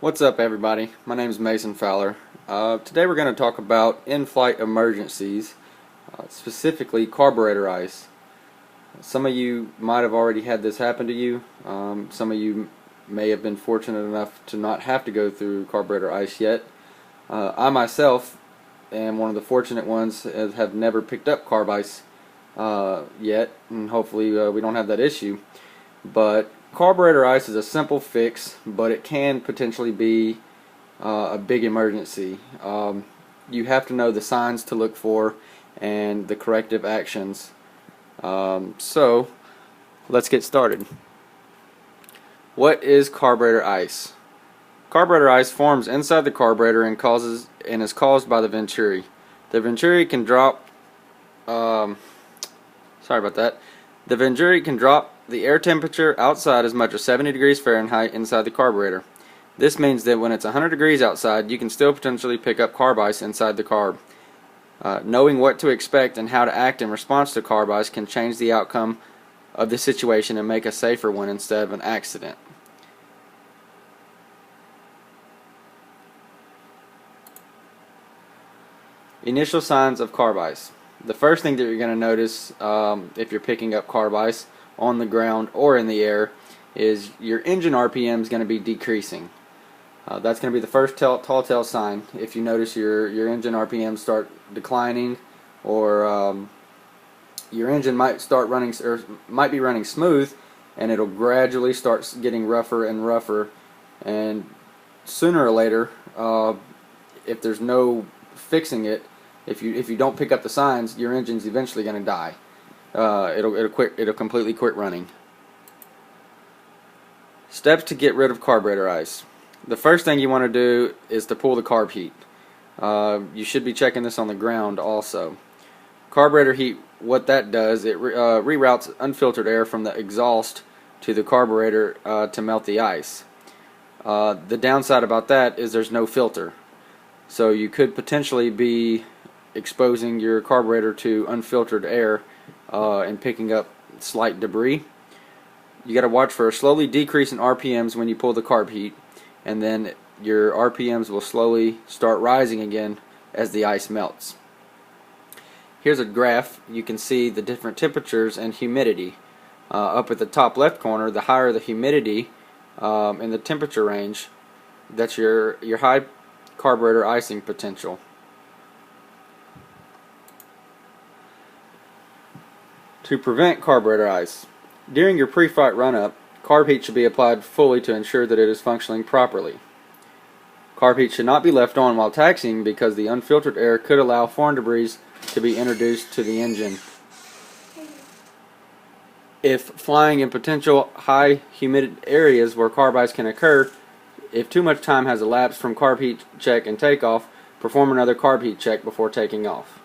What's up, everybody? My name is Mason Fowler. Today we're going to talk about in-flight emergencies, specifically carburetor ice. Some of you might have already had this happen to you. Some of you may have been fortunate enough to not have to go through carburetor ice yet. I myself am one of the fortunate ones that have never picked up carb ice yet, and hopefully we don't have that issue. But carburetor ice is a simple fix, but it can potentially be a big emergency. You have to know the signs to look for and the corrective actions. So let's get started. What is carburetor ice? Carburetor ice forms inside the carburetor and is caused by the venturi. The venturi can drop. Sorry about that. The venturi can drop the air temperature outside as much as 70 degrees Fahrenheit inside the carburetor. This means that when it's 100 degrees outside, you can still potentially pick up carb ice inside the carb. Knowing what to expect and how to act in response to carb ice can change the outcome of the situation and make a safer one instead of an accident. Initial signs of carb ice. The first thing that you're going to notice if you're picking up carb ice on the ground or in the air is your engine RPM is going to be decreasing. That's going to be the first tall tale sign. If you notice your engine RPM start declining, or your engine might start running or might be running smooth, and it'll gradually start getting rougher and rougher, and sooner or later, if there's no fixing it, if you don't pick up the signs, your engine's eventually going to die. It'll completely quit running. Steps to get rid of carburetor ice. The first thing you want to do is to pull the carb heat. You should be checking this on the ground also. Carburetor heat, what that does, it reroutes unfiltered air from the exhaust to the carburetor to melt the ice. The downside about that is there's no filter, so you could potentially be exposing your carburetor to unfiltered air and picking up slight debris. You got to watch for a slowly decrease in RPMs when you pull the carb heat, and then your RPMs will slowly start rising again as the ice melts. Here's a graph. You can see the different temperatures and humidity. Up at the top left corner, the higher the humidity in the temperature range, that's your high carburetor icing potential. To prevent carburetor ice. During your pre-flight run-up, carb heat should be applied fully to ensure that it is functioning properly. Carb heat should not be left on while taxiing because the unfiltered air could allow foreign debris to be introduced to the engine. If flying in potential high humid areas where carb ice can occur, if too much time has elapsed from carb heat check and takeoff, perform another carb heat check before taking off.